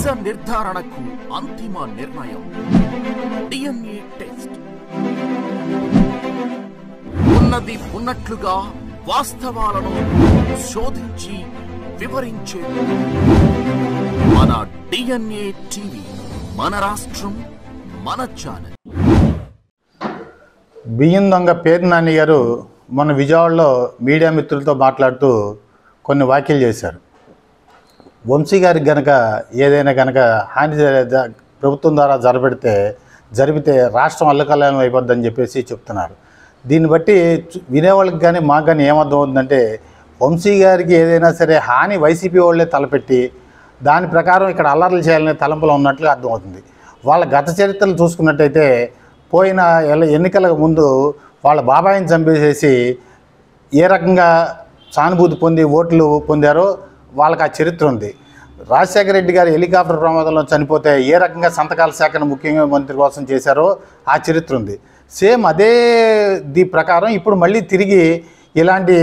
నిజ నిర్ధారణకు అంతిమ నిర్ణయం డిఎన్ఏ టెస్ట్. ఉన్నది ఉన్నట్లుగా వాస్తవాలను శోధించి వివరించే మన డిఎన్ఏ టీవీ, మన రాష్ట్రం, మన ఛానల్. బియ్యం దొంగ పేరు నాని గారు మొన్న విజయవాడలో మీడియా మిత్రులతో మాట్లాడుతూ కొన్ని వ్యాఖ్యలు చేశారు. వంశీ గారికి గనక ఏదైనా కనుక హాని ప్రభుత్వం ద్వారా జరిపితే రాష్ట్రం అల్లకల్లోలం అయిపోద్దని చెప్పేసి చెప్తున్నారు. దీన్ని బట్టి వినేవాళ్ళకి కానీ మాకు కానీ ఏమర్థం అవుతుందంటే, వంశీ గారికి ఏదైనా సరే హాని వైసీపీ వాళ్ళే తలపెట్టి దాని ప్రకారం ఇక్కడ అల్లర్లు చేయాలనే తలంపులో ఉన్నట్లుగా అర్థమవుతుంది. వాళ్ళ గత చరిత్రలు చూసుకున్నట్టయితే పోయిన ఎన్నికలకు ముందు వాళ్ళ బాబాయిని చంపేసేసి ఏ రకంగా సానుభూతి పొంది ఓట్లు పొందారో వాళ్ళకి ఆ చరిత్ర ఉంది. రాజశేఖర రెడ్డి గారు హెలికాప్టర్ ప్రమాదంలో చనిపోతే ఏ రకంగా సంతకాల సేకరణ ముఖ్యమంత్రి కోసం చేశారో ఆ చరిత్ర ఉంది. సేమ్ అదే ప్రకారం ఇప్పుడు మళ్ళీ తిరిగి ఇలాంటి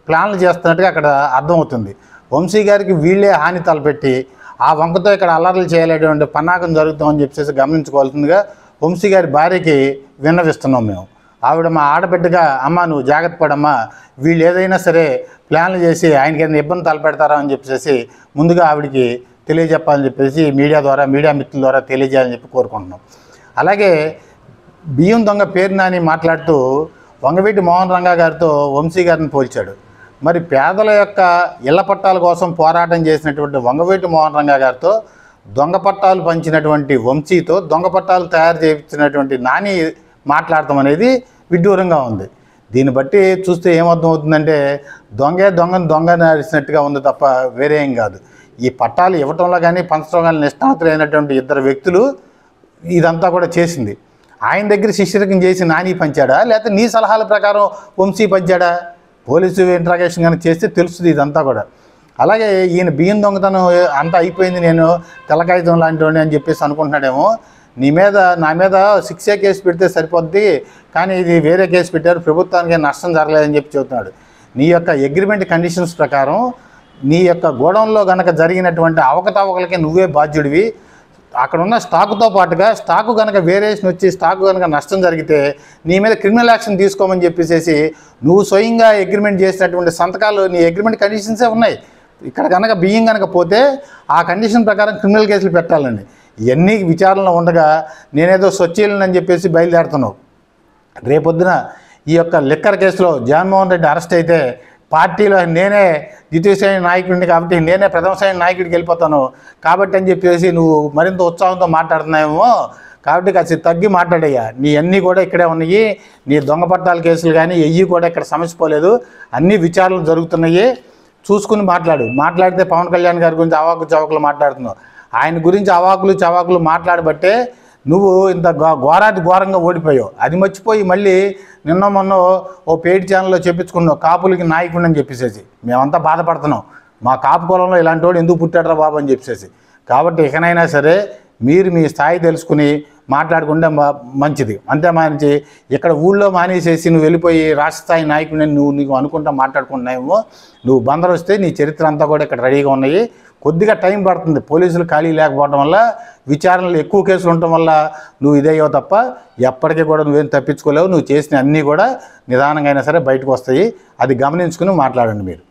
ప్లాన్లు చేస్తున్నట్టుగా అక్కడ అర్థమవుతుంది. వంశీ గారికి వీళ్ళే హాని తలపెట్టి ఆ వంకతో ఇక్కడ అల్లర్లు చేయలేటువంటి పన్నాకం జరుగుతామని చెప్పేసి గమనించుకోవాల్సిందిగా వంశీ గారి భార్యకి విన్నవిస్తున్నాం మేము. ఆవిడ మా ఆడబిడ్డగా, అమ్మ నువ్వు జాగ్రత్త పడమ్మా, వీళ్ళు ఏదైనా సరే ప్లాన్లు చేసి ఆయనకి ఏదైనా ఇబ్బంది తలపెడతారా అని చెప్పేసి ముందుగా ఆవిడికి తెలియజెప్పాలని చెప్పేసి మీడియా మిత్రుల ద్వారా తెలియజేయాలని చెప్పి కోరుకుంటున్నాం. అలాగే బియ్యం దొంగ పేరు నాని మాట్లాడుతూ వంగవీటి మోహన్ రంగా గారితో వంశీ గారిని పోల్చాడు. మరి పేదల యొక్క ఇళ్ల పట్టాల కోసం పోరాటం చేసినటువంటి వంగవీటి మోహన్ రంగా గారితో దొంగ పట్టాలు పంచినటువంటి వంశీతో దొంగ పట్టాలు తయారు చేయించినటువంటి నాని మాట్లాడటం అనేది విడ్డూరంగా ఉంది. దీన్ని బట్టి చూస్తే ఏమర్థం అవుతుందంటే దొంగని అరిసినట్టుగా ఉంది తప్ప వేరే ఏం కాదు. ఈ పట్టాలు ఇవ్వటంలో కానీ పంచడంలో కానీ నిష్ణాతులైనటువంటి ఇద్దరు వ్యక్తులు ఇదంతా కూడా చేసింది. ఆయన దగ్గర శిష్యరకం చేసి నాని పంచాడా, లేకపోతే నీ సలహాల ప్రకారం వంశీ పంచాడా? పోలీసు ఇంట్రాగేషన్ కానీ చేస్తే తెలుస్తుంది ఇదంతా కూడా. అలాగే ఈయన బియ్యం దొంగతనం అంతా అయిపోయింది, నేను తెల్లకాగితం లాంటివాడిని అని చెప్పేసి అనుకుంటున్నాడేమో. నా మీద 6A కేసు పెడితే సరిపోద్ది, కానీ ఇది వేరే కేసు పెట్టారు, ప్రభుత్వానికి నష్టం జరగలేదని చెప్పి చెబుతున్నాడు. నీ యొక్క అగ్రిమెంట్ కండిషన్స్ ప్రకారం నీ యొక్క గోడౌన్లో కనుక జరిగినటువంటి అవకతవకలకి నువ్వే బాధ్యుడివి. అక్కడ ఉన్న స్టాకుతో పాటుగా స్టాకు కనుక వేరియేషన్ వచ్చి స్టాకు కనుక నష్టం జరిగితే నీ మీద క్రిమినల్ యాక్షన్ తీసుకోమని చెప్పేసి నువ్వు స్వయంగా అగ్రిమెంట్ చేసినటువంటి సంతకాలు నీ అగ్రిమెంట్ కండిషన్సే ఉన్నాయి. ఇక్కడ కనుక బియ్యం కనుక పోతే ఆ కండిషన్ ప్రకారం క్రిమినల్ కేసులు పెట్టాలండి. ఇవన్నీ విచారణలో ఉండగా నేనేదో స్వచ్ఛీలని చెప్పేసి బయలుదేరుతున్నావు. రేపొద్దున ఈ యొక్క లిక్కర్ కేసులో జగన్మోహన్ రెడ్డి అరెస్ట్ అయితే పార్టీలో నేనే ద్వితీయ శ్రేణి నాయకుడిని కాబట్టి నేనే ప్రథమ శ్రేణి నాయకుడికి వెళ్ళిపోతాను కాబట్టి అని చెప్పేసి నువ్వు మరింత ఉత్సాహంతో మాట్లాడుతున్నావేమో. కాబట్టి కాస్త తగ్గి మాట్లాడయ్యా. నీ అన్నీ కూడా ఇక్కడే ఉన్నాయి. నీ దొంగ పట్టాల కేసులు కానీ ఎయ్యి కూడా ఇక్కడ సమస్య పోలేదు, అన్ని విచారణలు జరుగుతున్నాయి. చూసుకుని మాట్లాడితే పవన్ కళ్యాణ్ గారి గురించి అవాకు చవాకులు మాట్లాడుతున్నావు. ఆయన గురించి అవాకులు చవాకులు మాట్లాడబట్టే నువ్వు ఇంత ఘోరంగా ఓడిపోయావు. అది మర్చిపోయి మళ్ళీ నిన్న మొన్న ఓ పెయిడ్ ఛానల్లో చెప్పించుకున్నావు కాపులకి నాయకుడిని అని చెప్పేసి. మేమంతా బాధపడుతున్నాం, మా కాపు కులంలో ఇలాంటి వాడు ఎందుకు పుట్టాడరా బాబు అని చెప్పేసి. కాబట్టి ఇకనైనా సరే మీరు మీ స్థాయి తెలుసుకుని మాట్లాడుకుంటే మంచిది. అంతే మానేసి ఇక్కడ ఊళ్ళో మానేసేసి నువ్వు వెళ్ళిపోయి రాష్ట్ర స్థాయి నాయకుడిని నీకు అనుకుంటా మాట్లాడుకుంటున్నావేమో. నువ్వు బందరు వస్తే నీ చరిత్ర అంతా కూడా ఇక్కడ రెడీగా ఉన్నాయి. కొద్దిగా టైం పడుతుంది, పోలీసులు ఖాళీ లేకపోవడం వల్ల, విచారణలు ఎక్కువ కేసులు ఉండటం వల్ల నువ్వు ఇదయ్యో తప్ప ఎప్పటికీ కూడా నువ్వేం తప్పించుకోలేవు. నువ్వు చేసిన అన్నీ కూడా నిదానంగా అయినా సరే బయటకు వస్తాయి. అది గమనించుకుని మాట్లాడండి మీరు.